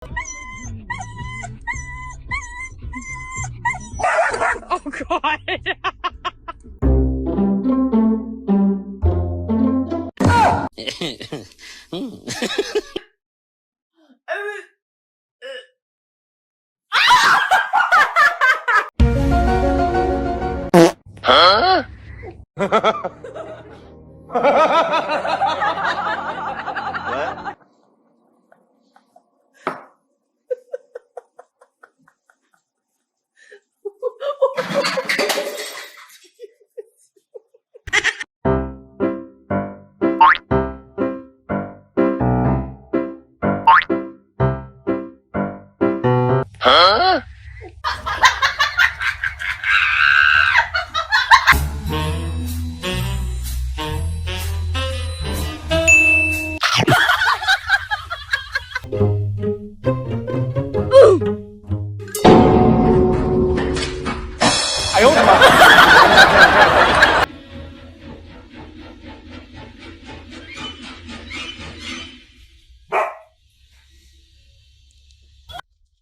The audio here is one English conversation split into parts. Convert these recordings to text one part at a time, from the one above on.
Oh God. Huh? What? Huh?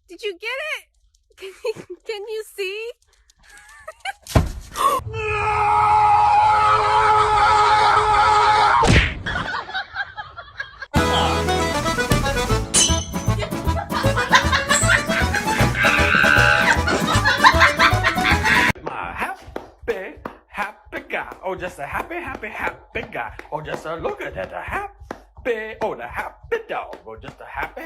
Did you get it? Can you see? My happy guy. Oh, just a happy guy. Oh, just a look at that, oh, the happy dog. Oh, just a happy.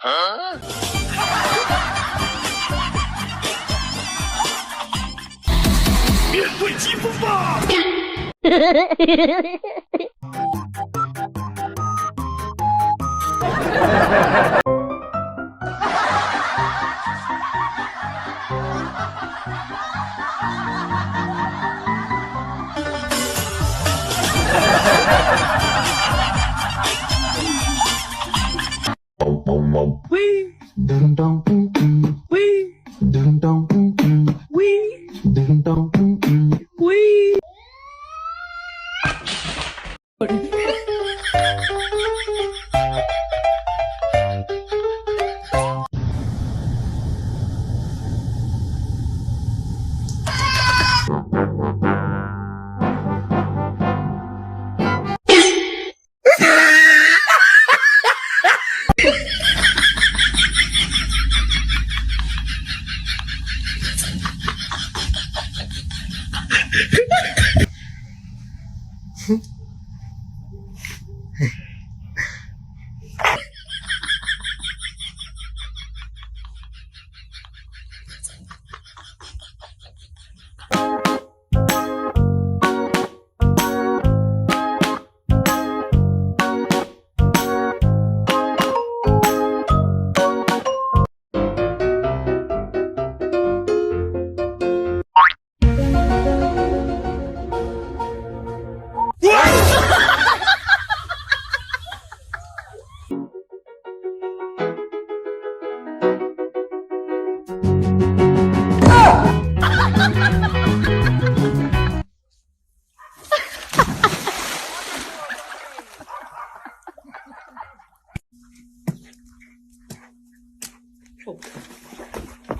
Huh? Wee. Dum dum wee. Dum dum wee. Dum dum wee.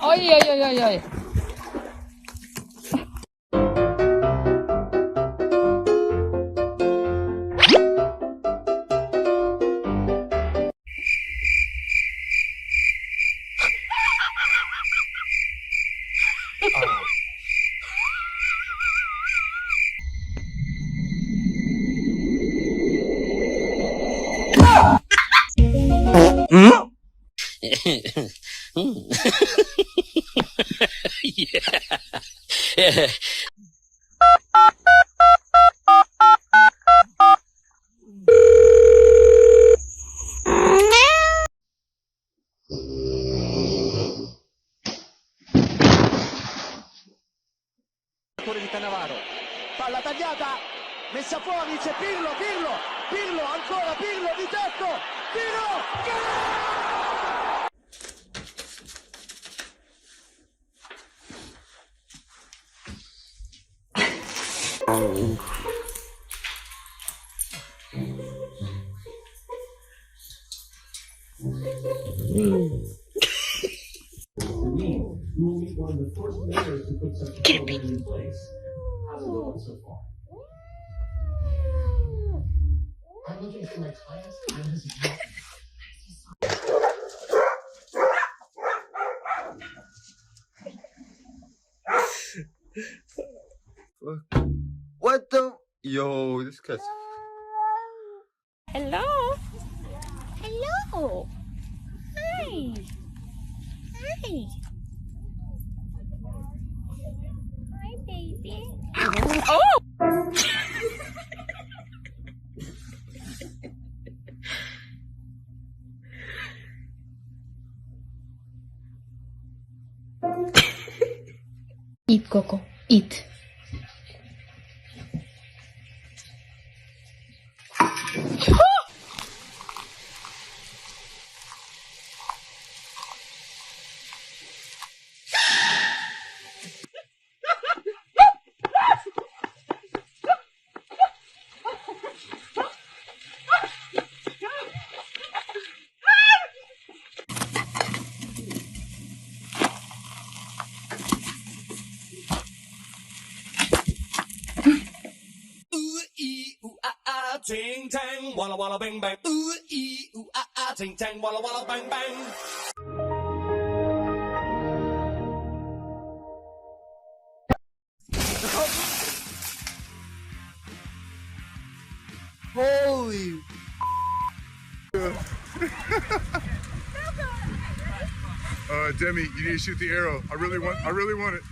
Oi, oi, oi, oi, oi. Yeah. Cannavaro. Palla tagliata, messa fuori, c'è Pirlo, ancora Pirlo di tetto, tiro, What the? Yo, this cat's. Hello. Hello. Hi. Hi. Hi, baby. Oh! Eat, Coco. Eat. Ting tang, walla walla bang bang. Ooh ee ooh ah ah, ting tang, walla walla bang bang. Holy. Demi, you need to shoot the arrow. I really want it.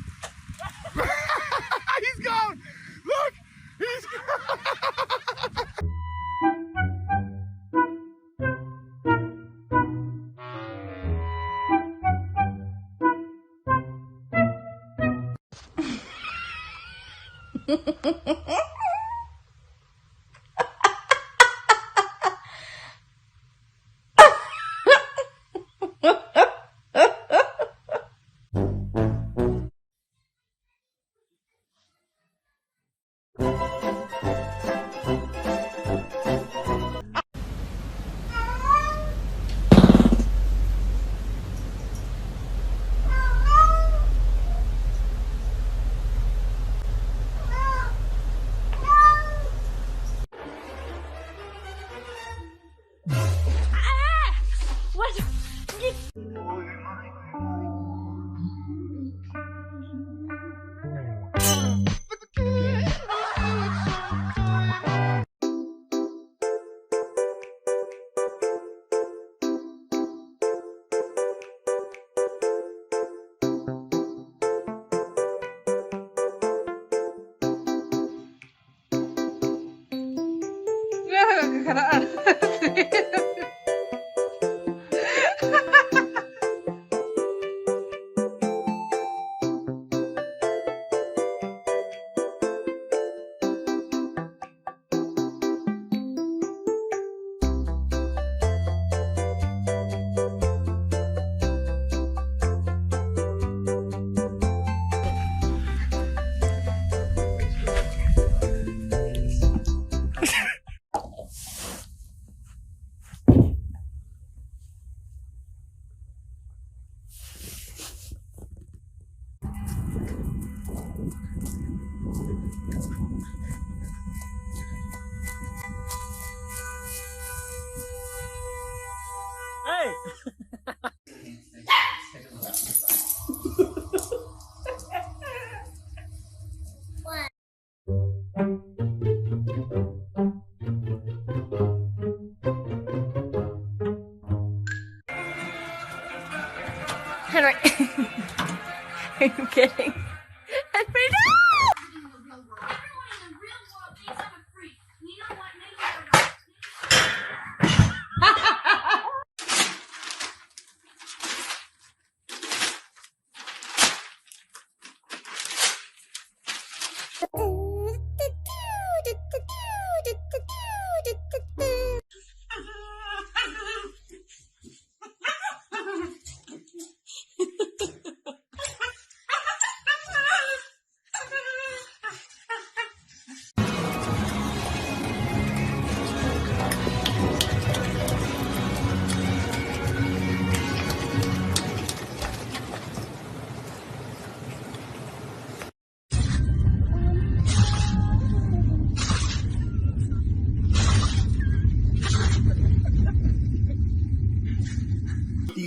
He's gone. Look, he's gone. Henry. Are you kidding? That's pretty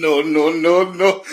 no, no, no, no.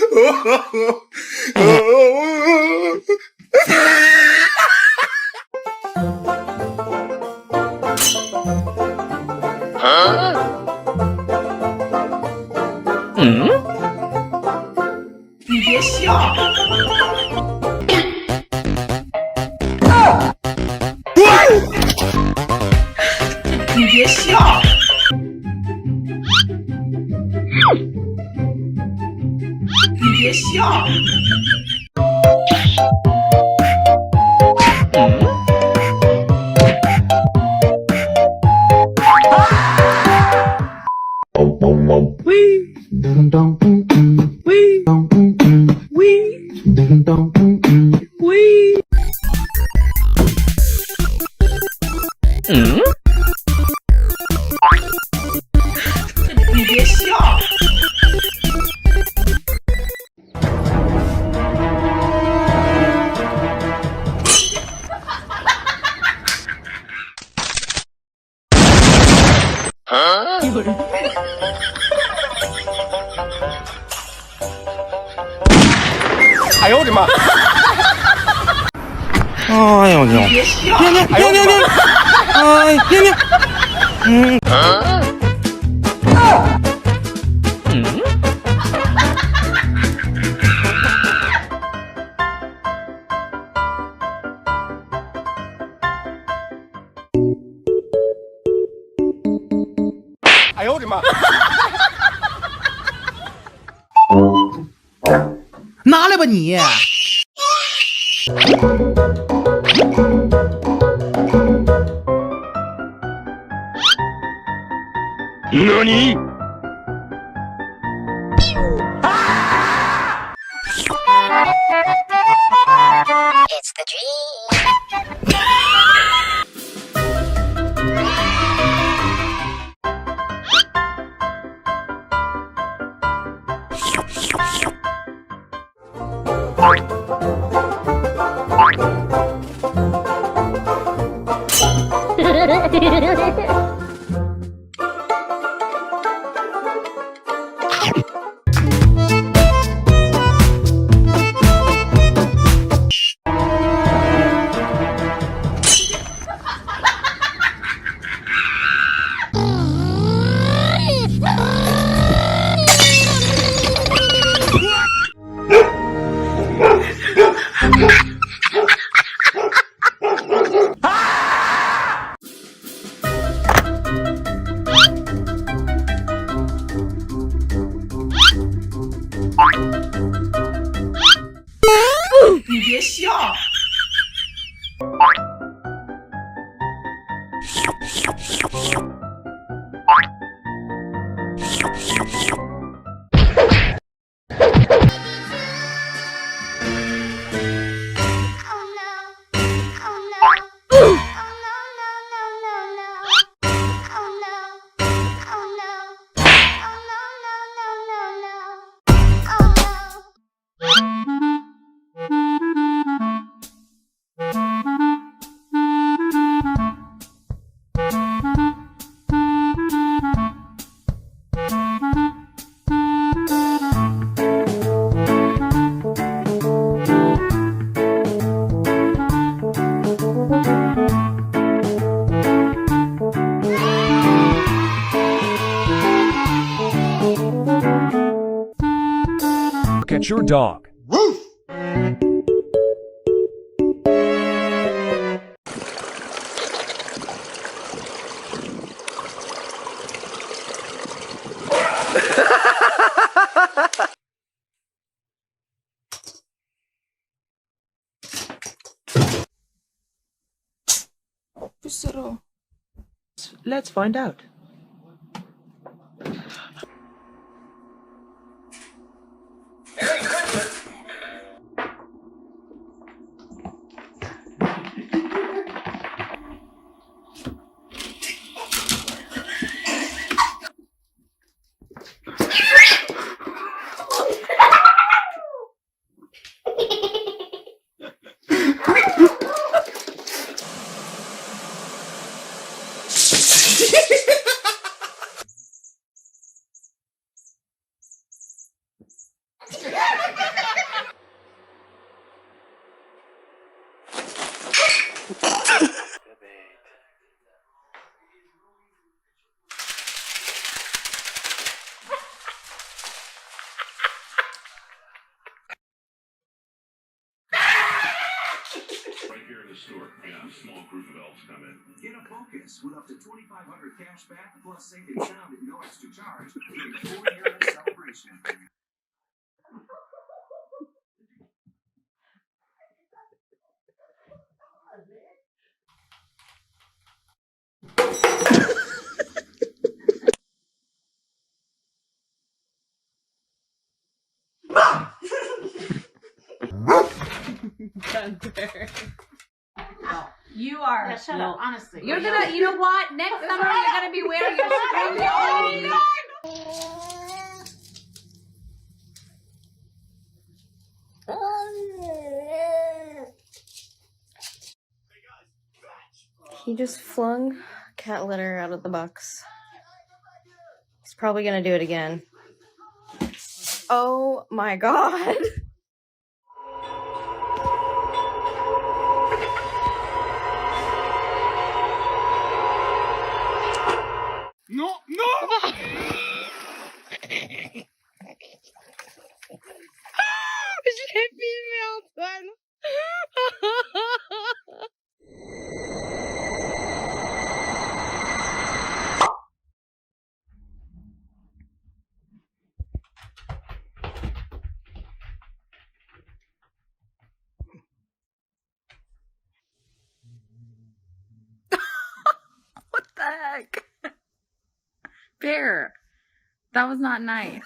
Look at your dog. Let's find out. the store and a small group of elves come in. Get a Focus with up to $2,500 cash back plus safe and sound at no extra charge during the 4-year celebration. You are. Yeah, shut up, honestly. You're gonna, you know what? Next summer you're gonna be wearing your string on. He just flung cat litter out of the box. He's probably gonna do it again. Oh my god. No, no! What the heck? Bear, that was not nice.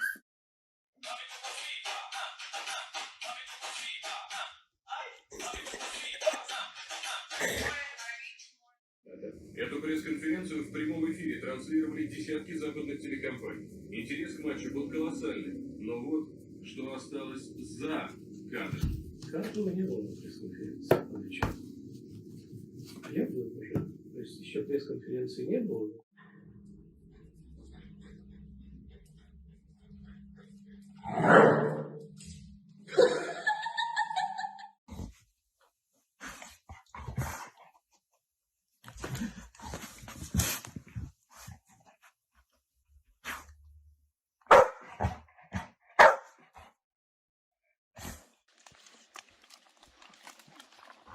Эту пресс-конференцию в прямом эфире транслировали десятки западных телекомпаний. Интерес к матчу был колоссальный. Но вот, что осталось за кадром. Каждого не было на пресс-конференции. А я был уже. То есть еще пресс-конференции не было.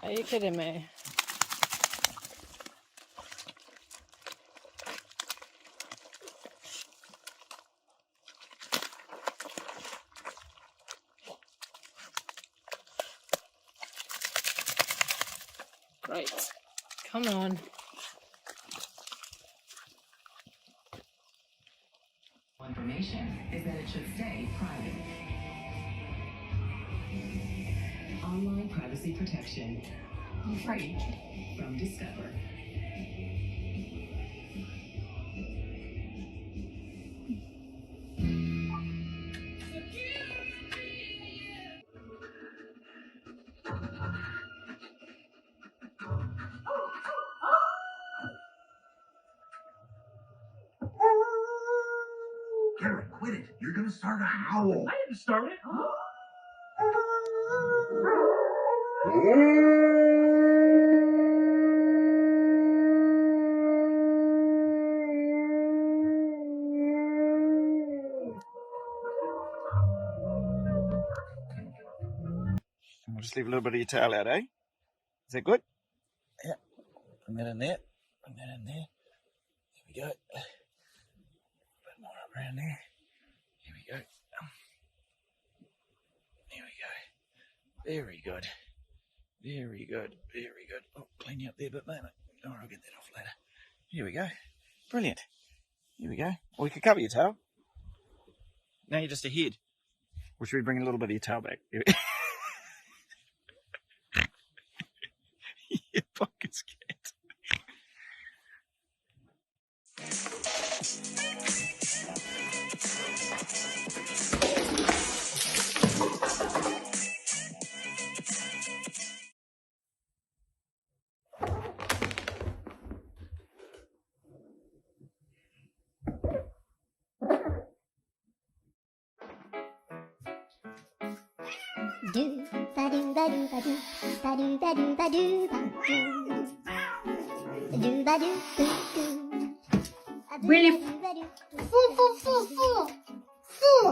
Are you kidding me? Right. Come on. Information is that it should stay private. Online privacy protection. Free from Discover. Garrett, quit it. You're gonna start a howl. I didn't start it. We'll just leave a little bit of your tail out, eh? Is that good? Yeah. Bring that in there. Bring that in there. There we go. A bit more up around there. Here we go. There we go. Very good. Very good. Very good. Oh, clean you up there a bit, mate. Oh, I'll get that off later. Here we go. Brilliant. Here we go. Or we could cover your tail. Now you're just a head. Or should we bring a little bit of your tail back? You fucking scared. Do ba do ba do ba do ba do ba do ba do ba do ba do do. Really? Foo.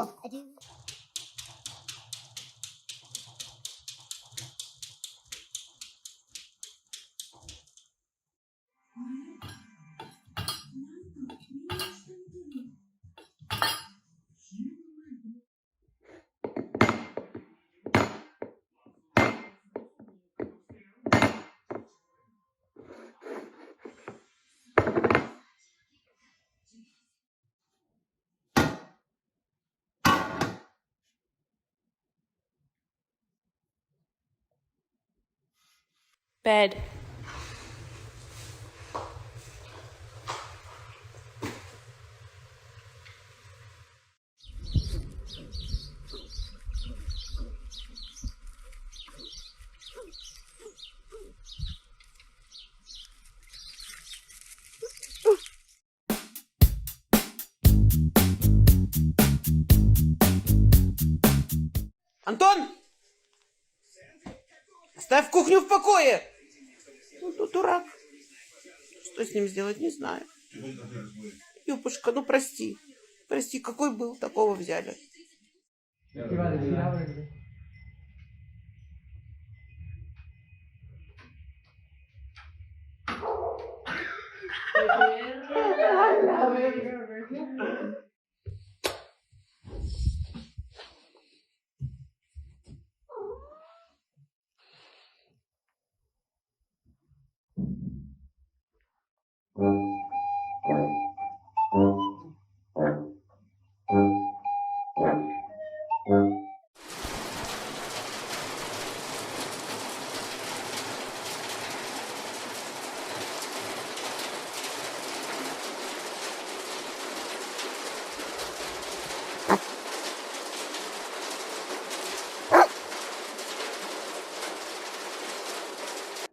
Bed. Антон! Оставь кухню в покое! Ну, дурак. Что с ним сделать, не знаю. Юпушка, ну прости. Прости, какой был, такого взяли.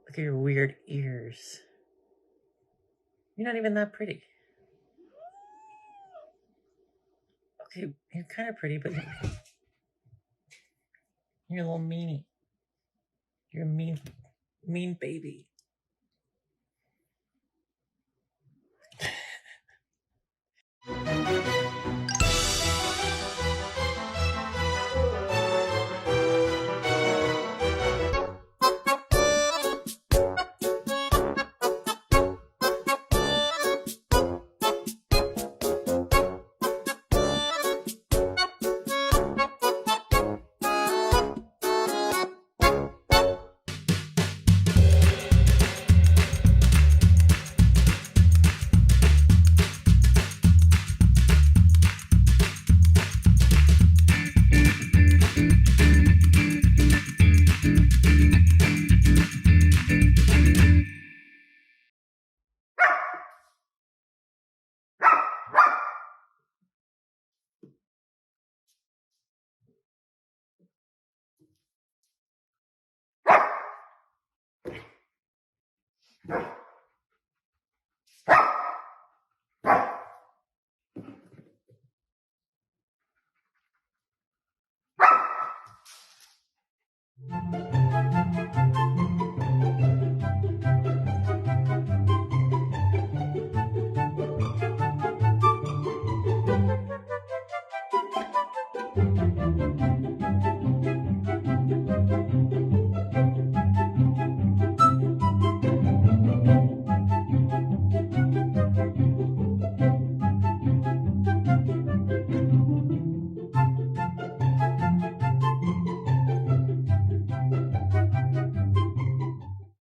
Look at your weird ears. You're not even that pretty. Okay, you're kind of pretty, but you're a little meanie. You're a mean baby.